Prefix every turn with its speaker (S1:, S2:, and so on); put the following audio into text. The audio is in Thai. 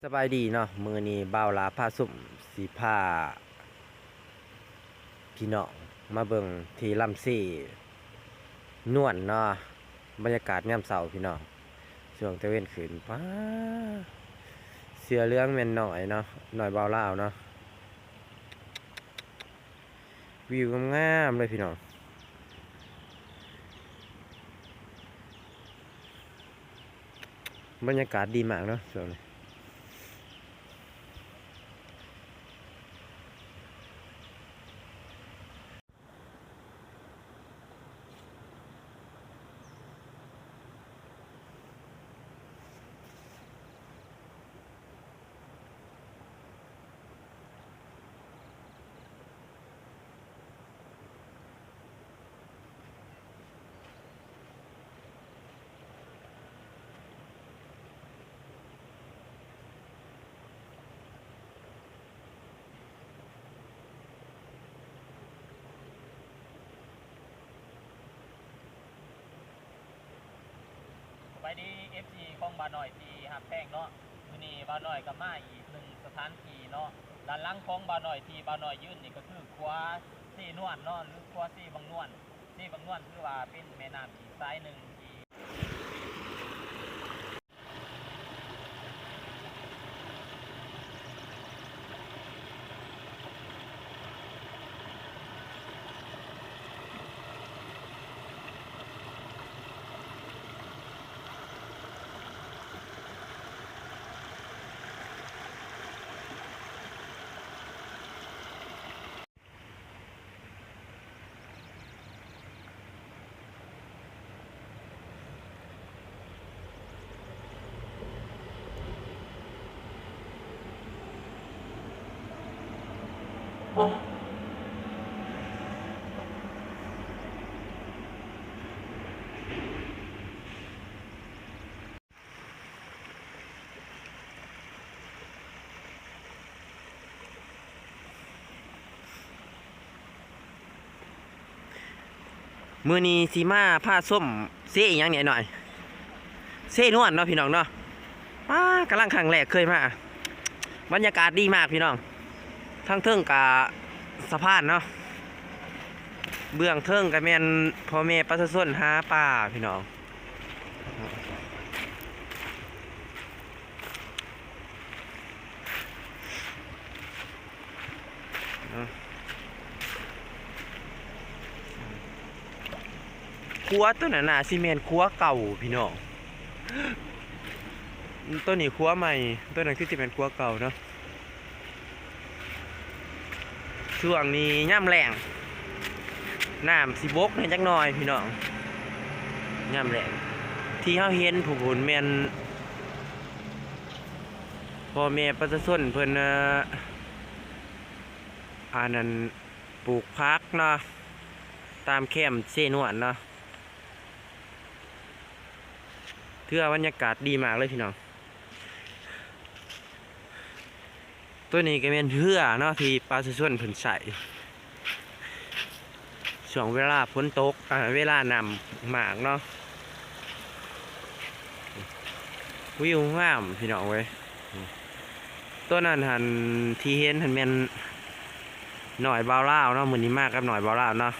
S1: สบายดีเนาะมือนี้บ่าวลาผ้าสุ่มสีผ้าพี่น้องมาเบิ่งที่ลำซี่นวลเนาะบรรยากาศยามเช้าพี่น้องช่วงตะเวนขึ้นป้าเสือเรื่องแม่นหน่อยเนาะหน่อยบ่าวลาวเนาะวิวงามๆเลยพี่น้องบรรยากาศดีมากเนาะช่วงนี้
S2: ไปดี FC ของบาหน่อยที่หักแพงเนาะมื้อนี้บาหน่อยก็มาอีกหนึ่งสถานที่เนาะด้านหลังของบาหน่อยที่บาหน่อยยืนนี่ก็คือครัวซีนวลเนาะหรือครัวซีบางนวลซีบางนวลคือว่าเป็นแม่น้ำอีกสายหนึ่งที่
S1: มือนี้สีมาผ้าส้มเซ่อีหยังเนี่ยหน่อยเซ่นวลเนาะพี่น้องเนาะกำลังครั้งแรกเคยมาบรรยากาศดีมากพี่น้องทั้งเทิงกับสะพานเนาะเบื้องเทิงกับแม่นพ่อแม่ประชาชนหาป่าพี่น้องครัวตัวนั้นน่ะซีเมนต์ครัวเก่าพี่น้องตัวนี้ครัวใหม่ตัวนั้นคือซีเมนต์ครัวเก่าเนาะช่วงนี้ย่ำแรงน้ำสิบกเนี่ยจักหน่อยพี่น้องย่ำแรงที่เฮาเห็นผู้ผลแม่นพ่อแม่ประชาชนเพิ่นอันนั้นปลูกพักเนาะตามแคมป์เซนวนเนาะเทื่อบรรยากาศดีมากเลยพี่น้องตัวนี้ก็เป็นเทื่อเนาะที่ประชาชนเพิ่นใส่ช่วงเวลาฝนตกเวลาน้ำหมากเนาะวิวงามพี่น้องเว้ยตัวนั้นหันที่เห็นหันแม่นหน่อยบ่าวลาวเนาะมื้อนี้มากกับหน่อยบ่าวลาวเนาะ